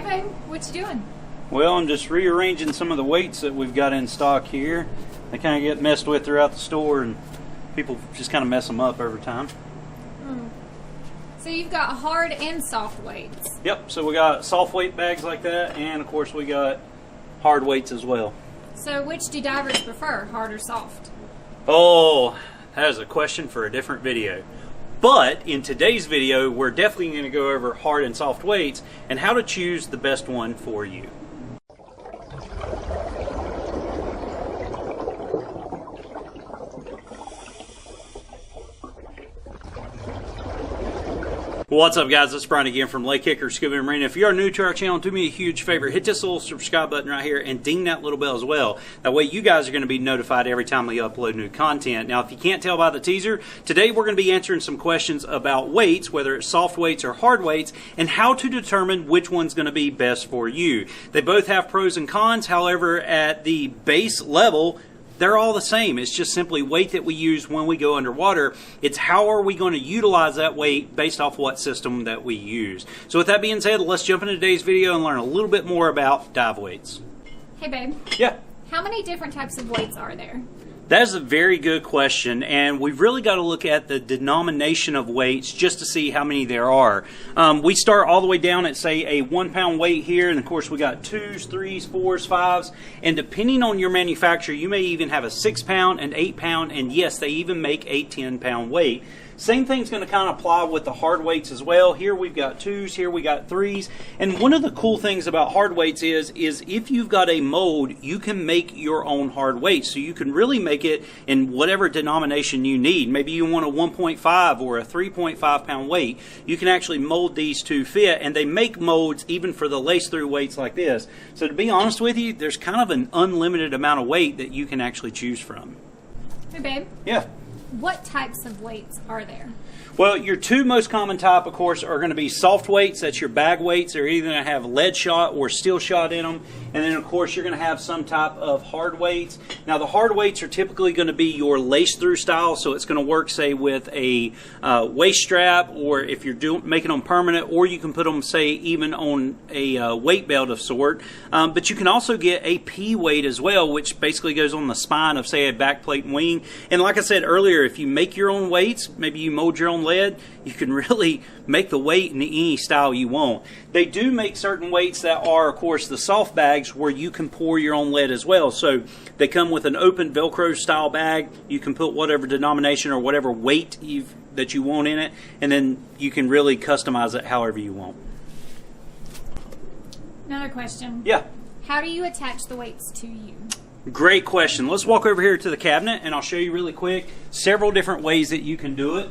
Hey babe, what you doing? Well, I'm just rearranging some of the weights that we've got in stock here. They kind of get messed with throughout the store, and people just kind of mess them up every time. So you've got hard and soft weights. Yep, so we got soft weight bags like that, and of course we got hard weights as well. So which do divers prefer, hard or soft? Oh, that is a question for a different video. But in today's video, we're definitely going to go over hard and soft weights and how to choose the best one for you. What's up, guys? It's Brian again from Lake Kicker Scuba and Marine. If you are new to our channel, do me a huge favor. Hit this little subscribe button right here and ding that little bell as well. That way you guys are going to be notified every time we upload new content. Now, if you can't tell by the teaser, today we're going to be answering some questions about weights, whether it's soft weights or hard weights, and how to determine which one's going to be best for you. They both have pros and cons. However, at the base level, they're all the same. It's just simply weight that we use when we go underwater. It's how are we going to utilize that weight based off what system that we use. So with that being said, let's jump into today's video and learn a little bit more about dive weights. Hey babe. Yeah. How many different types of weights are there? That is a very good question, and we've really got to look at the denomination of weights just to see how many there are. We start all the way down at, say, a 1 pound weight here, and of course we got 2s, 3s, 4s, 5s, and depending on your manufacturer, you may even have a 6 pound, an 8 pound, and yes, they even make a 10 pound weight. Same thing's going to kind of apply with the hard weights as well. Here we've got 2s, here we got 3s. And one of the cool things about hard weights is if you've got a mold, you can make your own hard weight. So you can really make it in whatever denomination you need. Maybe you want a 1.5 or a 3.5 pound weight. You can actually mold these to fit, and they make molds even for the lace-through weights like this. So to be honest with you, there's kind of an unlimited amount of weight that you can actually choose from. Hey babe. Yeah. What types of weights are there? Well, your two most common type, of course, are going to be soft weights. That's your bag weights. They're either going to have lead shot or steel shot in them. And then, of course, you're going to have some type of hard weights. Now, the hard weights are typically going to be your lace-through style, so it's going to work, say, with a waist strap, or if you're making them permanent, or you can put them, say, even on a weight belt of sort. But you can also get a P weight as well, which basically goes on the spine of, say, a back plate and wing. And like I said earlier, if you make your own weights, maybe you mold your own lead, you can really make the weight in any style you want. They do make certain weights that are, of course, the soft bags where you can pour your own lead as well. So they come with an open Velcro style bag. You can put whatever denomination or whatever weight that you want in it, and then you can really customize it however you want. Another question. Yeah. How do you attach the weights to you? Great question. Let's walk over here to the cabinet and I'll show you really quick several different ways that you can do it.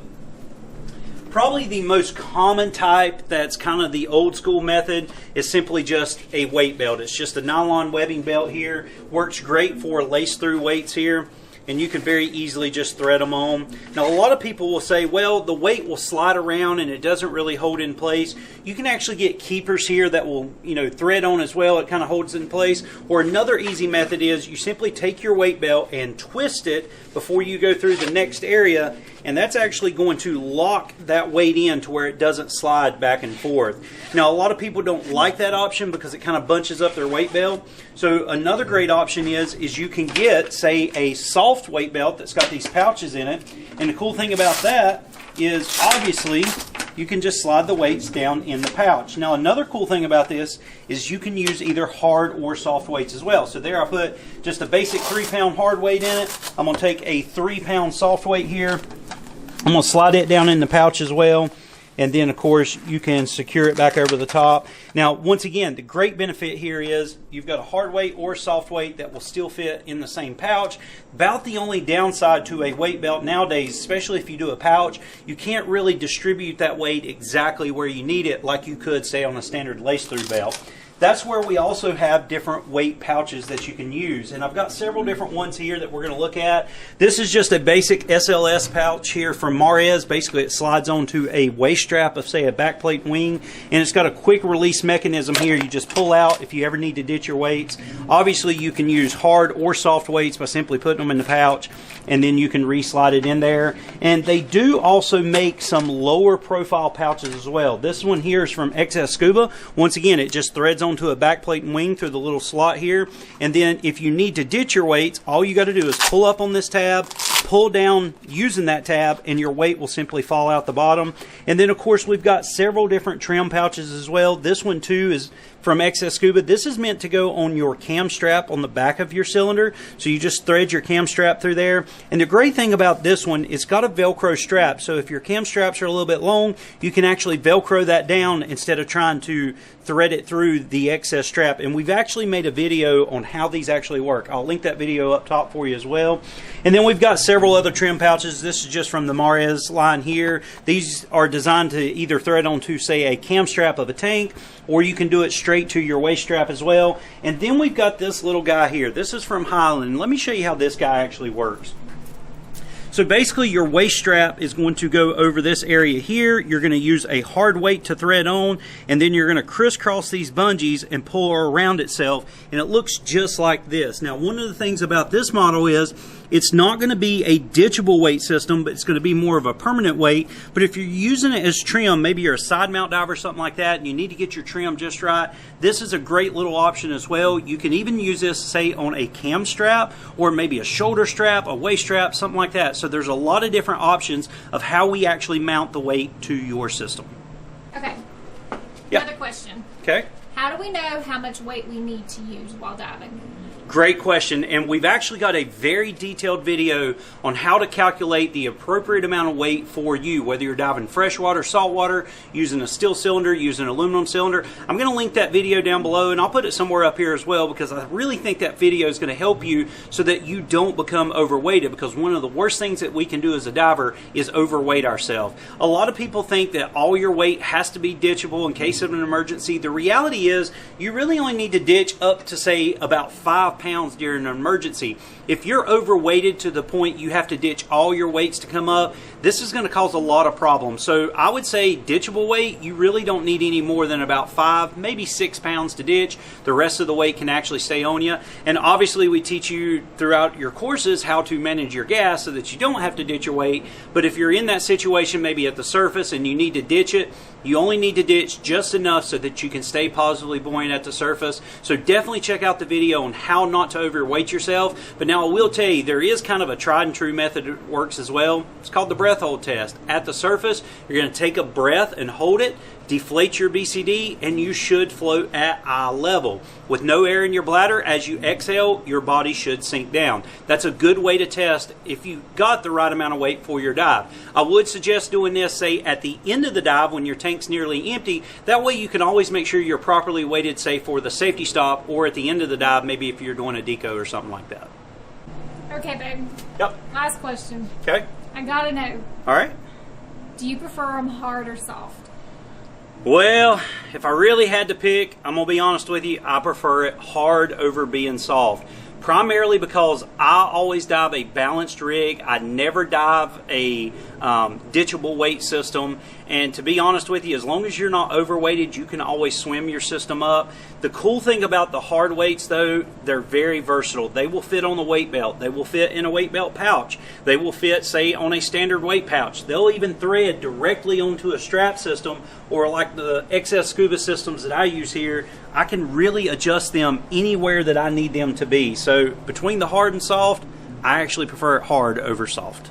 Probably the most common type that's kind of the old school method is simply just a weight belt. It's just a nylon webbing belt here. Works great for lace through weights here, and you can very easily just thread them on. Now, a lot of people will say, well, the weight will slide around and it doesn't really hold in place. You can actually get keepers here that will, thread on as well. It kind of holds in place. Or another easy method is you simply take your weight belt and twist it before you go through the next area, and that's actually going to lock that weight in to where it doesn't slide back and forth. Now, a lot of people don't like that option because it kind of bunches up their weight belt. So another great option is you can get, say, a soft weight belt that's got these pouches in it. And the cool thing about that is obviously you can just slide the weights down in the pouch. Now, another cool thing about this is you can use either hard or soft weights as well. So there I put just a basic 3 pound hard weight in it. I'm going to take a 3 pound soft weight here. I'm going to slide it down in the pouch as well. And then, of course, you can secure it back over the top. Now, once again, the great benefit here is you've got a hard weight or soft weight that will still fit in the same pouch. About the only downside to a weight belt nowadays, especially if you do a pouch, you can't really distribute that weight exactly where you need it like you could, say, on a standard lace-through belt. that's where we also have different weight pouches that you can use. And I've got several different ones here that we're going to look at. This is just a basic SLS pouch here from Marez. Basically, it slides onto a waist strap of, say, a backplate wing. And it's got a quick release mechanism here. You just pull out if you ever need to ditch your weights. Obviously, you can use hard or soft weights by simply putting them in the pouch. And then you can re-slide it in there. And they do also make some lower profile pouches as well. This one here is from XS Scuba. Once again, it just threads onto a backplate and wing through the little slot here. And then if you need to ditch your weights, all you got to do is pull up on this tab, pull down using that tab, and your weight will simply fall out the bottom. And then of course we've got several different trim pouches as well. This one too is from XS Scuba. This is meant to go on your cam strap on the back of your cylinder. So you just thread your cam strap through there. And the great thing about this one, it's got a Velcro strap. So if your cam straps are a little bit long, you can actually Velcro that down instead of trying to thread it through the excess strap. And we've actually made a video on how these actually work. I'll link that video up top for you as well. And then we've got several other trim pouches. This is just from the Marez line here. These are designed to either thread onto, say, a cam strap of a tank, or you can do it straight to your waist strap as well. And then we've got this little guy here. This is from Highland. Let me show you how this guy actually works. So basically your waist strap is going to go over this area here. You're going to use a hard weight to thread on, and then you're going to crisscross these bungees and pull around itself, and it looks just like this. Now, one of the things about this model is it's not going to be a ditchable weight system, but it's going to be more of a permanent weight. But if you're using it as trim, maybe you're a side mount diver or something like that, and you need to get your trim just right, this is a great little option as well. You can even use this, say, on a cam strap, or maybe a shoulder strap, a waist strap, something like that. So there's a lot of different options of how we actually mount the weight to your system. Okay. Yeah. Another question. Okay. How do we know how much weight we need to use while diving? Great question, and we've actually got a very detailed video on how to calculate the appropriate amount of weight for you, whether you're diving freshwater, saltwater, using a steel cylinder, using an aluminum cylinder. I'm going to link that video down below, and I'll put it somewhere up here as well, because I really think that video is going to help you so that you don't become overweighted, because one of the worst things that we can do as a diver is overweight ourselves. A lot of people think that all your weight has to be ditchable in case of an emergency. The reality is you really only need to ditch up to, say, about 5 pounds during an emergency. If you're overweighted to the point you have to ditch all your weights to come up, this is going to cause a lot of problems. So I would say ditchable weight, you really don't need any more than about 5, maybe 6 pounds to ditch. The rest of the weight can actually stay on you. And obviously we teach you throughout your courses how to manage your gas so that you don't have to ditch your weight. But if you're in that situation, maybe at the surface, and you need to ditch it, you only need to ditch just enough so that you can stay positively buoyant at the surface. So definitely check out the video on how not to overweight yourself. But now I will tell you, there is kind of a tried and true method that works as well. It's called the breath hold test. At the surface, you're going to take a breath and hold it, deflate your BCD, and you should float at eye level. With no air in your bladder, as you exhale, your body should sink down. That's a good way to test if you got the right amount of weight for your dive. I would suggest doing this, say, at the end of the dive when your tank's nearly empty. That way you can always make sure you're properly weighted, say, for the safety stop, or at the end of the dive, maybe if you're doing a deco or something like that. Okay, babe. Yep. Last question. Okay. I gotta know. All right. Do you prefer them hard or soft? Well, if I really had to pick, I'm going to be honest with you, I prefer it hard over being soft. Primarily because I always dive a balanced rig. I never dive a ditchable weight system. And to be honest with you, as long as you're not overweighted, you can always swim your system up. The cool thing about the hard weights, though, they're very versatile. They will fit on the weight belt. They will fit in a weight belt pouch. They will fit, say, on a standard weight pouch. They'll even thread directly onto a strap system, or like the XS Scuba systems that I use here, I can really adjust them anywhere that I need them to be. So between the hard and soft, I actually prefer it hard over soft.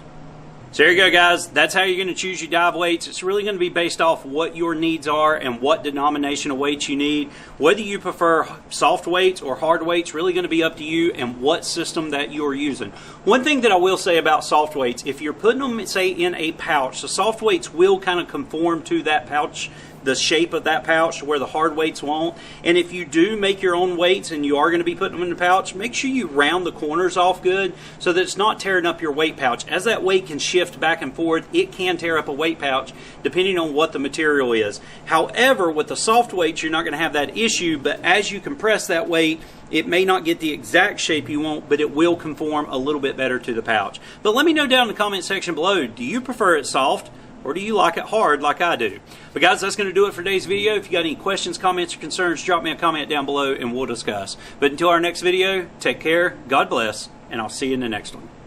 So there you go, guys. That's how you're going to choose your dive weights. It's really going to be based off what your needs are and what denomination of weights you need. Whether you prefer soft weights or hard weights, really going to be up to you and what system that you're using. One thing that I will say about soft weights, if you're putting them, say, in a pouch, the soft weights will kind of conform to that pouch, the shape of that pouch to where the hard weights won't. And if you do make your own weights and you are going to be putting them in the pouch, make sure you round the corners off good so that it's not tearing up your weight pouch. As that weight can shift back and forth, it can tear up a weight pouch depending on what the material is. However, with the soft weights, you're not going to have that issue, but as you compress that weight, it may not get the exact shape you want, but it will conform a little bit better to the pouch. But let me know down in the comment section below, do you prefer it soft or do you like it hard like I do? But guys, that's going to do it for today's video. If you got any questions, comments, or concerns, drop me a comment down below and we'll discuss. But until our next video, take care, God bless, and I'll see you in the next one.